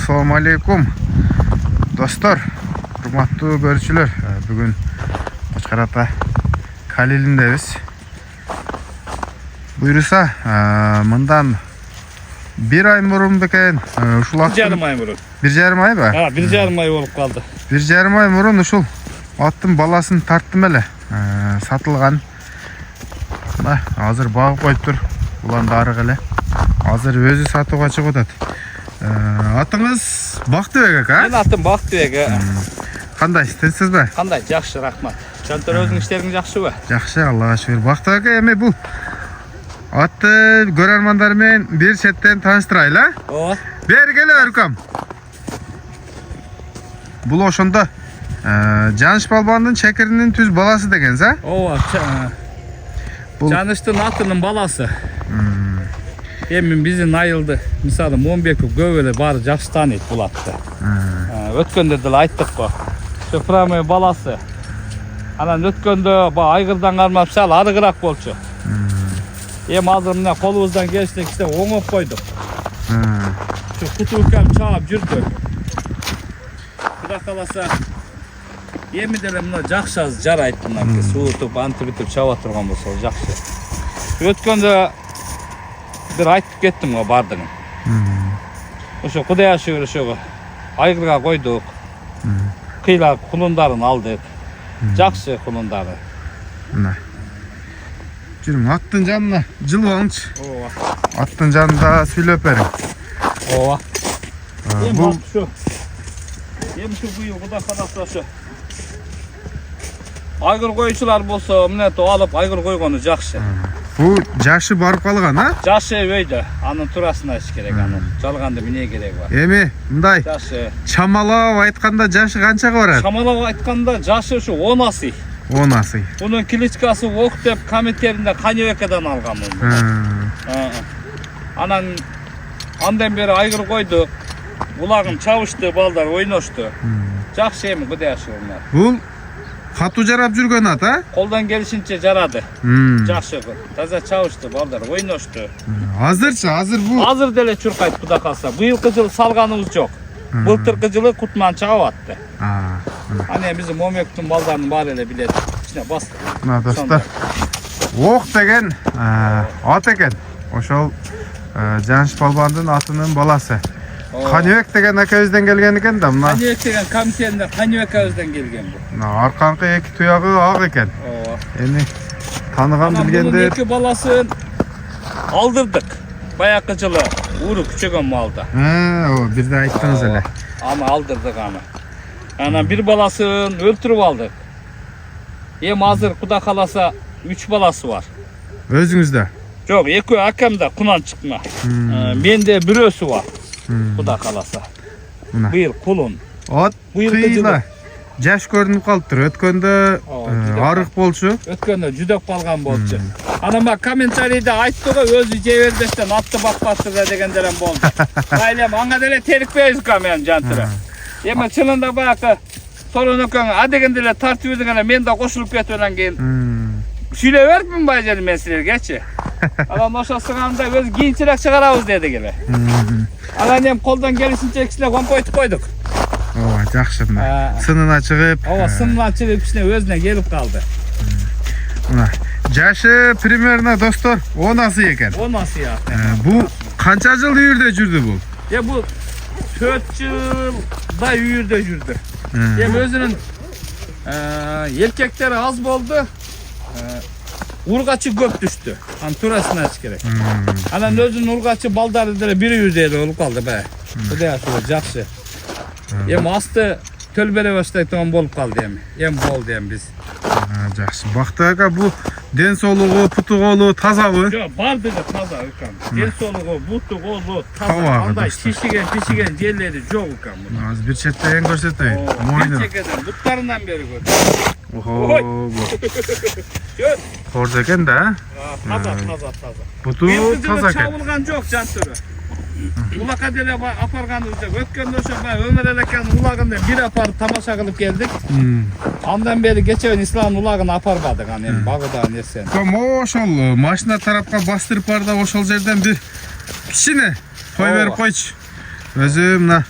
Assalamu alaikum. Dostlar, hurmatlı görüşçüler. Bugün Qo'chqor Kalilindemiz. Buyursa, bundan bir ay burun beken uşul attım. 1,5 ay burun. 1,5 ay ba? Ha, 1,5 ay olup kaldı. 1,5 ay burun uşul attım balasını tarttım ele. Satılgan. Hazır bağып koyup tur. Ulan darık ele. Hazır özü satуга чыгып атат. Атыңыз Бактыбек ака? Мен атым Бактыбек. Кандай, тинчсизби? Кандай, жакшы, рахмат. Жантөр өзүнүн иштериң жакшыбы? Жакшы, Аллага шүгүр. Бактыбек ака, эми бул атты көрөрмандар менен бир четтен тааныштырайлы. Ооба. Бергеле өркөм. Бул ошондо Жаныш балбандын чекиринин түз баласы дегенсиз, Ооба. Жаныштын атынын баласы. Эми биздин айылды, мисалы Момбеков көп эле баары жакшы тааныйт бул атты. Өткөндө деле айттык го. Шөпрамый баласы. Анан өткөндө айгырдан кармап сал арыгыраак болчу. Эми азыр мына колубуздан келиште кичине оңоп койдук. Şu kutuykam çağıp жүрдү. Кудай кааласа, эми деле мына жакшы аз жарайт мына суутуп, антибитип чаба турган болсо жакшы. Өткөндө бир айтып кеттим го бардыгын. Ошо Кудайга шүгүр ошого айгырга койдук. Кыйла кулундарын алдык. Жакшы кулундары. Мына. Жүрүң аттын жанына жылып алыңчы. Ооба. Аттын жанында сүйлөп бериң. Ооба. Бул Эми şu быйыл Кудай кааласа ошо айгыр коюучулар болсо мына алып айгыр койгону жакшы. бул жашы барып калган, а? Жашы өйдө, анын турасына иш керек, анын жалганды эмне керек бар. Эми мындай Жашы. чамалап айтканда жашы канчага барат? Шамалап айтканда жашы ушу 10 асый. 10 асый. Бунун кличкасы Октеп комиттеринде Канебекеден алган муну. Анан андан бери айгыр койдук. Булагын чабышты, балдар ойношту. Жакшы эми Кудайга шүгүр. Бул катуу жарап жүргөн ат, а? Колдон келишинче жарады. Жакшы. Таза чабышты, балдар ойношту. Азыр бул. Азыр деле чуркайт Кудай кааласа. Быйылкы жыл салганыбыз жок. Былтыркы жылы кутман чагып атты. Аны биздин Момбектин балдарынын баары эле билет. Кичине басты. Мына достор. Ок деген ат экен. Ошол Жаныш балбандын атынын баласы. Канебек деген акабызден келген экен да, мына. Канебек деген комитетинде Канебек акабыздан келген бу. Мына арканкы эки туягы ак экен. Ооба. Эми таныган билгендер. Эки баласын алдырдык. Баякы жылы уру күчөгөн малда. Бирде айттыңыз эле. Аны алдырдык аны. Анан бир баласын өлтүрүп алдык. Эми азыр Кудай кааласа 3 баласы бар. Өзүңүздө? Жок, экөө акамда кунан чыкма. Менде бирөөсү бар. Кудай кааласа. Быйыл кулун. От кыйла. Жаш көрүнүп калыптыр. Өткөндө арык болчу. Өткөндө жүдөк калган болчу. Анан бак комментарийде айтты го, өзү жебербестен атты бакпаптыр дегендер болду. Айлем аңа деле терикпейбиз мен жантыры. Эми чынында баягы Сорон экөөң а дегенде эле тартып жүргөн мен да кошулуп кетип анан кийин сүйлөп берипмин бажел мен силергечи. Анан ошо сыганда өз кийинчерээк чыгарабыз дедик эле. Анан эми колдон келишинче кичине компойтуп койдук. Ооба, жакшы мына. Сынына чыгып. Ооба, сынына чыгып кичине өзүнө келип калды. Мына жашы примерно достор 10 асый экен. 10 асый. Бул канча жыл үйүрдө жүрдү бул? Бул 4 жылда үйүрдө жүрдү. Эми өзүнүн эркектери аз болду. Ургачы көп түштү. Анын турасына иш керек. Анан өзүнүн ургачы балдары деле бир үйүрдө эле болуп калды баа. Кудайга шүгүр жакшы. Эми асты төл бере баштайт болуп калды эми. Эми болду эми биз. Жакшы. Бактыбек ака бул ден соолугу, путу колу тазабы? Жок, бардыгы таза экен. Ден соолугу, буту колу таза. Андай шишиген жерлери жок экен муну. Азыр бир четтен көрсөтөйүн. Мойну. Бир чекеден буттарынан бери көрдүм. Ого. Кордо экен да? Таза. Буту таза экен. Чабылган жок жантыры. Улакка деле апарганыбыз өткөндө ошо өмөр элекен улагында бир апарып тамаша кылып келдик. Андан бери кечебен ислам улагын апарбадык аны эми багыдагы нерсени. Ошол машина тарапка бастырып барды ошол жерден бир кичине той берип койчу. Өзү мына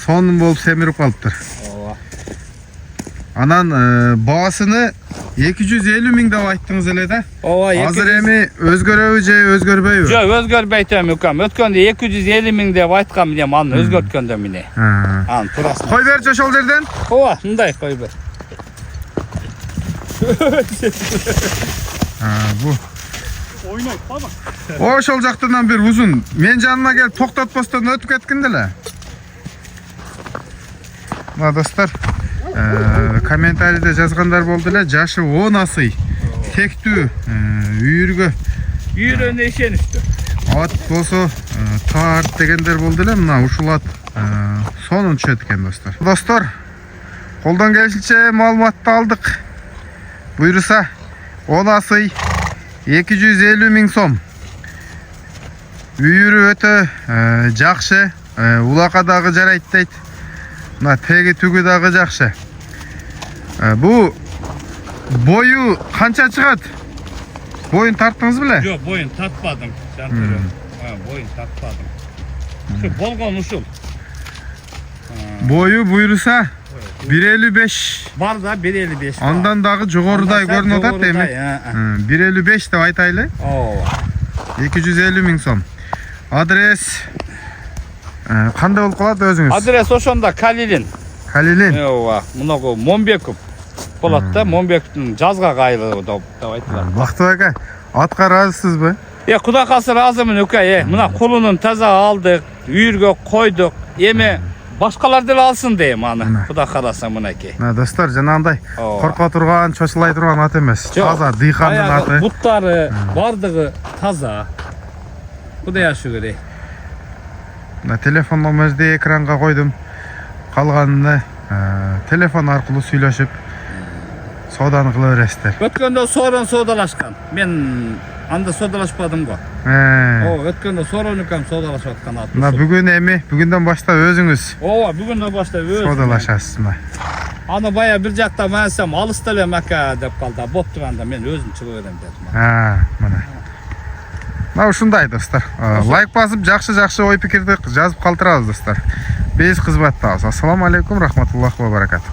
сонун болуп семирип калыптыр. Ооба. Анан баасыны 250 миң деп айттыңыз эле да. Ооба. Азыр эми өзгөрөбү же өзгөрбөйбү? Жок, өзгөрбөйт эми укам. Өткөндө 250 миң деп айткам элем, аны өзгөрткөндө міне. Аны турасын. Кой берчи ошол жерден? Ооба, мындай кой бер. Бу Ойнойт, баба. ошол жактан бир узун. Мен жанына келип токтотпостон өтүп кеткин деле. Мына достор, комментарийде жазгандар болду эле, жашы 10 асый. Тектүү, үйүргө. Үйрөнө ишеништүү. Ат болсо тарт дегендер болду эле. Мына ушул ат сонун түшөт экен достор. Достор, колдон келишинче маалыматты алдык. Буйруса 10 асый 250 миң сом. Үйүрү өтө жакшы, улака дагы жарайт дейт. Мына теги түгү дагы жакшы. Бу бою канча чыгат? Боюн тарттыңыз беле? Жок, боюн тартпадым. Боюн тартпадым. Şu болгон ушул. Бою буйруса 1.55. Бар да 1.55. Андан дагы жогорудай көрүнүп атат эми. 1.55 деп айтайлы. Ооба. 250 миң сом. Адрес кандай болуп калат өзүңүз? Адрес ошондо Калилин. Калилин. Ооба. Мунагу Момбеков болот да, Момбековдун жазга кайрылы деп айтылат. Бактыбек ака, атка ыраазысызбы? Кудай калса ыраазымын ука. Мына кулунун таза алдык, үйүргө койдук. Эми башкалар деле алсын дейм аны. Кудай кааласа мынакей. Достор, жанагындай корко турган, чочулай турган ат эмес. Таза дыйкандын аты. Буттары бардыгы таза. Кудай ашыгы керек. Телефон номерди экранга койдум. Калганын телефон аркылуу сүйлөшүп сооданы кыла бересиздер. Өткөндө соорон соодалашкан. Мен анда соодалашпадым го. Өткөндө сооронукам соодалашып аткан ат. Мына бүгүндөн баштап өзүңүз. Ооба, бүгүндөн баштап өзүм соодалашасыз мына. Аны бая бир жакта менсем алыста элем ака деп калды. Боп турганда мен өзүм чыга берем дедим. Мына. Мына ушундай достор. Лайк басып, жакшы ой пикирди жазып калтырабыз достор. Биз кызматтабыз. Ассаламу алейкум, рахматуллахи ва баракатух.